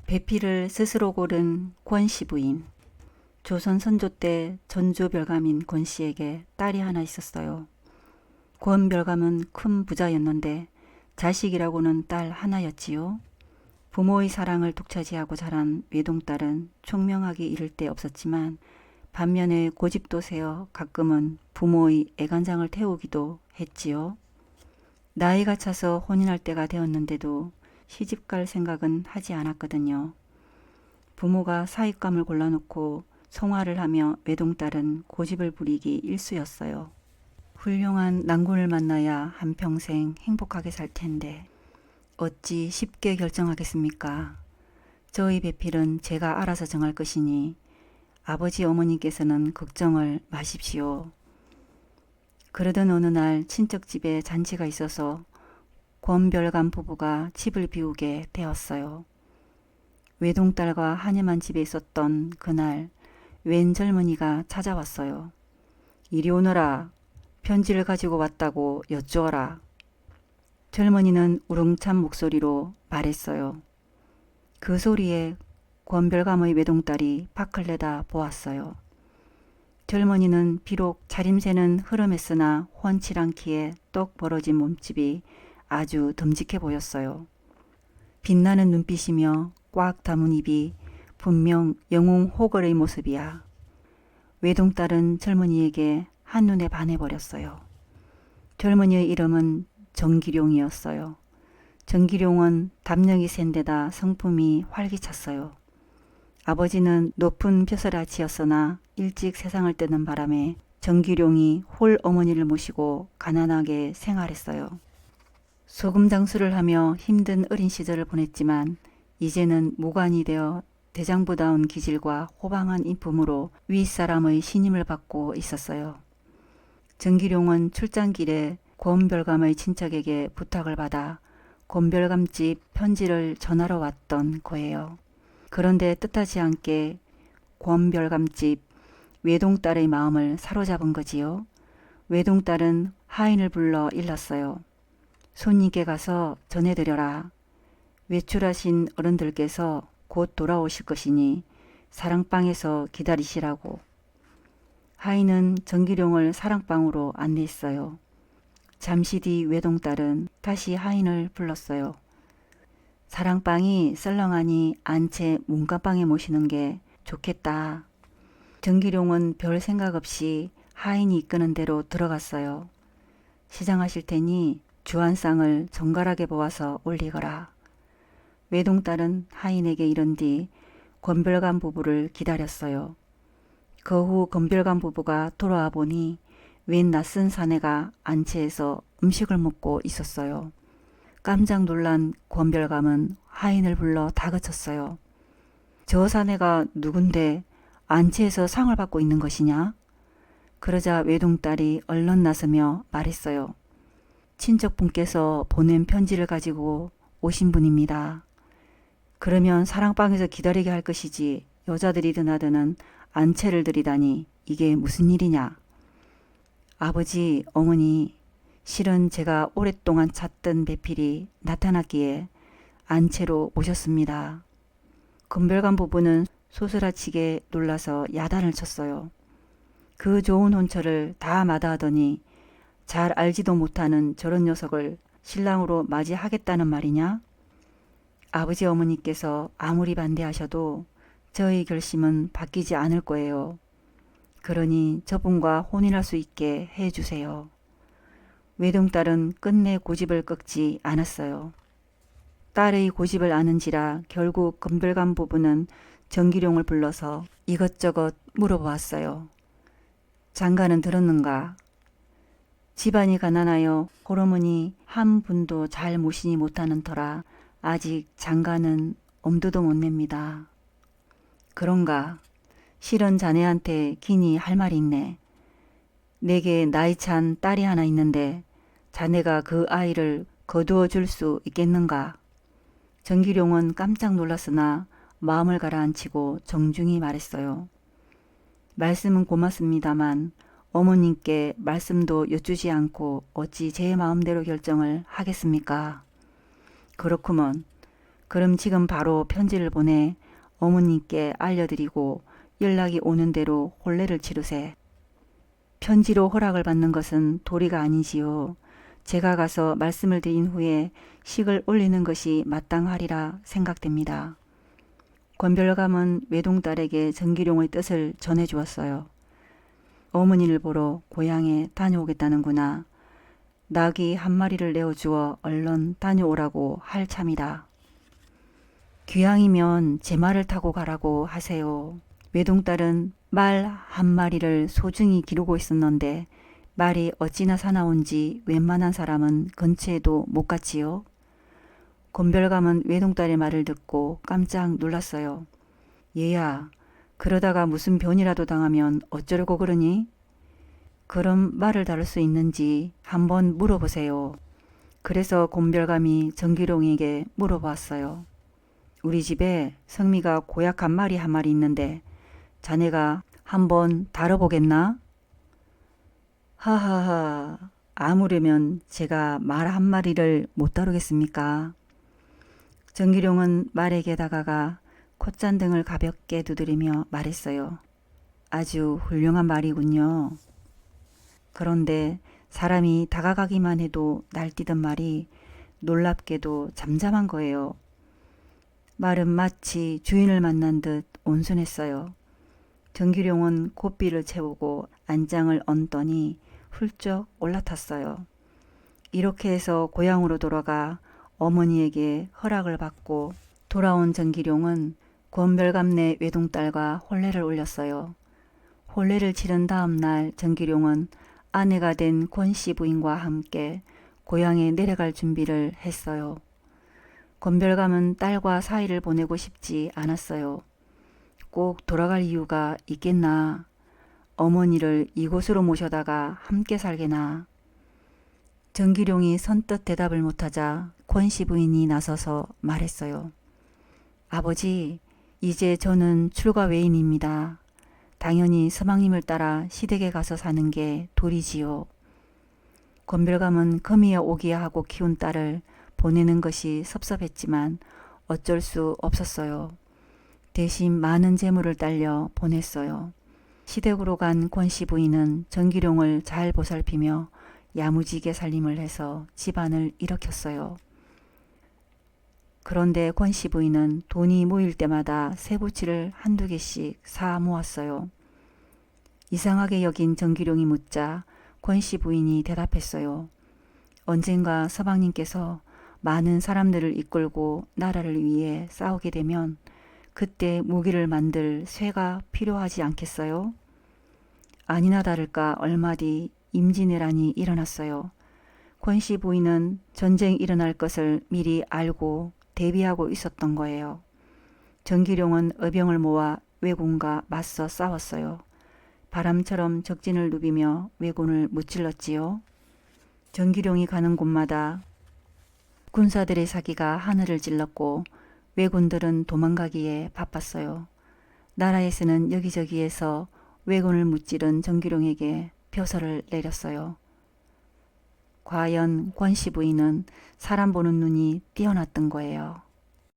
배필을 스스로 고른 권씨 부인. 조선 선조 때 전조별감인 권씨에게 딸이 하나 있었어요. 권별감은 큰 부자였는데 자식이라고는 딸 하나였지요. 부모의 사랑을 독차지하고 자란 외동딸은 총명하기 이를 데 없었지만 반면에 고집도 세어 가끔은 부모의 애간장을 태우기도 했지요. 나이가 차서 혼인할 때가 되었는데도 시집갈 생각은 하지 않았거든요. 부모가 사윗감을 골라놓고 성화를 하며 외동딸은 고집을 부리기 일쑤였어요. 훌륭한 낭군을 만나야 한평생 행복하게 살 텐데 어찌 쉽게 결정하겠습니까? 저희 배필은 제가 알아서 정할 것이니 아버지 어머니께서는 걱정을 마십시오. 그러던 어느 날 친척집에 잔치가 있어서 권별감 부부가 집을 비우게 되었어요. 외동딸과 한여만 집에 있었던 그날 웬 젊은이가 찾아왔어요. 이리 오너라. 편지를 가지고 왔다고 여쭈어라. 젊은이는 우렁찬 목소리로 말했어요. 그 소리에 권별감의 외동딸이 밖을 내다 보았어요. 젊은이는 비록 차림새는 흐름했으나 훤치 않기에 똑 벌어진 몸집이 아주 듬직해 보였어요. 빛나는 눈빛이며 꽉 담은 입이 분명 영웅 호걸의 모습이야. 외동딸은 젊은이에게 한눈에 반해버렸어요. 젊은이의 이름은 정기룡이었어요. 정기룡은 담력이 센 데다 성품이 활기찼어요. 아버지는 높은 벼슬아치였으나 일찍 세상을 뜨는 바람에 정기룡이 홀 어머니를 모시고 가난하게 생활했어요. 소금 장수를 하며 힘든 어린 시절을 보냈지만 이제는 무관이 되어 대장부다운 기질과 호방한 인품으로 윗사람의 신임을 받고 있었어요. 정기룡은 출장길에 권별감의 친척에게 부탁을 받아 권별감집 편지를 전하러 왔던 거예요. 그런데 뜻하지 않게 권별감집 외동딸의 마음을 사로잡은 거지요. 외동딸은 하인을 불러 일렀어요. 손님께 가서 전해드려라. 외출하신 어른들께서 곧 돌아오실 것이니 사랑방에서 기다리시라고. 하인은 정기룡을 사랑방으로 안내했어요. 잠시 뒤 외동딸은 다시 하인을 불렀어요. 사랑방이 썰렁하니 안채 문간방에 모시는 게 좋겠다. 정기룡은 별 생각 없이 하인이 이끄는 대로 들어갔어요. 시장하실 테니 주안상을 정갈하게 보아서 올리거라. 외동딸은 하인에게 이른 뒤 권별감 부부를 기다렸어요. 그 후 권별감 부부가 돌아와 보니 웬 낯선 사내가 안채에서 음식을 먹고 있었어요. 깜짝 놀란 권별감은 하인을 불러 다그쳤어요. 저 사내가 누군데 안채에서 상을 받고 있는 것이냐? 그러자 외동딸이 얼른 나서며 말했어요. 친척분께서 보낸 편지를 가지고 오신 분입니다. 그러면 사랑방에서 기다리게 할 것이지 여자들이 드나드는 안채를 들이다니 이게 무슨 일이냐? 아버지, 어머니, 실은 제가 오랫동안 찾던 배필이 나타났기에 안채로 오셨습니다. 금별감 부부는 소스라치게 놀라서 야단을 쳤어요. 그 좋은 혼처를 다 마다하더니 잘 알지도 못하는 저런 녀석을 신랑으로 맞이하겠다는 말이냐? 아버지 어머니께서 아무리 반대하셔도 저의 결심은 바뀌지 않을 거예요. 그러니 저분과 혼인할 수 있게 해주세요. 외동딸은 끝내 고집을 꺾지 않았어요. 딸의 고집을 아는지라 결국 금별감 부부는 정기룡을 불러서 이것저것 물어보았어요. 장가는 들었는가? 집안이 가난하여 호르몬이 한 분도 잘 모시니 못하는 터라 아직 장가는 엄두도 못 냅니다. 그런가? 실은 자네한테 기니 할 말이 있네. 내게 나이 찬 딸이 하나 있는데 자네가 그 아이를 거두어 줄 수 있겠는가? 정기룡은 깜짝 놀랐으나 마음을 가라앉히고 정중히 말했어요. 말씀은 고맙습니다만 어머님께 말씀도 여쭈지 않고 어찌 제 마음대로 결정을 하겠습니까? 그렇구먼. 그럼 지금 바로 편지를 보내 어머님께 알려드리고 연락이 오는 대로 혼례를 치르세. 편지로 허락을 받는 것은 도리가 아니지요. 제가 가서 말씀을 드린 후에 식을 올리는 것이 마땅하리라 생각됩니다. 권별감은 외동딸에게 정기룡의 뜻을 전해주었어요. 어머니를 보러 고향에 다녀오겠다는구나. 낙이 한 마리를 내어주어 얼른 다녀오라고 할 참이다. 귀향이면 제 말을 타고 가라고 하세요. 외동딸은 말 한 마리를 소중히 기르고 있었는데 말이 어찌나 사나운지 웬만한 사람은 근처에도 못 갔지요. 권별감은 외동딸의 말을 듣고 깜짝 놀랐어요. 얘야, 그러다가 무슨 변이라도 당하면 어쩌려고 그러니? 그럼 말을 다룰 수 있는지 한번 물어보세요. 그래서 권별감이 정기룡에게 물어봤어요. 우리 집에 성미가 고약한 말이 한 마리 있는데 자네가 한번 다뤄보겠나? 하하하, 아무려면 제가 말 한 마리를 못 다루겠습니까? 정기룡은 말에게 다가가 콧잔등을 가볍게 두드리며 말했어요. 아주 훌륭한 말이군요. 그런데 사람이 다가가기만 해도 날뛰던 말이 놀랍게도 잠잠한 거예요. 말은 마치 주인을 만난 듯 온순했어요. 정기룡은 고삐를 채우고 안장을 얹더니 훌쩍 올라탔어요. 이렇게 해서 고향으로 돌아가 어머니에게 허락을 받고 돌아온 정기룡은 권별감네 외동딸과 혼례를 올렸어요. 혼례를 치른 다음 날 정기룡은 아내가 된 권씨 부인과 함께 고향에 내려갈 준비를 했어요. 권별감은 딸과 사이를 보내고 싶지 않았어요. 꼭 돌아갈 이유가 있겠나. 어머니를 이곳으로 모셔다가 함께 살게나. 정기룡이 선뜻 대답을 못하자 권씨 부인이 나서서 말했어요. 아버지, 이제 저는 출가 외인입니다. 당연히 서방님을 따라 시댁에 가서 사는 게 도리지요. 권별감은 금이어 오기야 하고 키운 딸을 보내는 것이 섭섭했지만 어쩔 수 없었어요. 대신 많은 재물을 딸려 보냈어요. 시댁으로 간 권씨 부인은 정기룡을 잘 보살피며 야무지게 살림을 해서 집안을 일으켰어요. 그런데 권씨 부인은 돈이 모일 때마다 새부치를 한두 개씩 사 모았어요. 이상하게 여긴 정기룡이 묻자 권씨 부인이 대답했어요. 언젠가 서방님께서 많은 사람들을 이끌고 나라를 위해 싸우게 되면 그때 무기를 만들 쇠가 필요하지 않겠어요? 아니나 다를까 얼마 뒤 임진왜란이 일어났어요. 권씨 부인은 전쟁이 일어날 것을 미리 알고 대비하고 있었던 거예요. 정기룡은 의병을 모아 왜군과 맞서 싸웠어요. 바람처럼 적진을 누비며 왜군을 무찔렀지요. 정기룡이 가는 곳마다 군사들의 사기가 하늘을 찔렀고 왜군들은 도망가기에 바빴어요. 나라에서는 여기저기에서 왜군을 무찌른 정기룡에게 벼슬을 내렸어요. 과연 권씨 부인은 사람 보는 눈이 뛰어났던 거예요.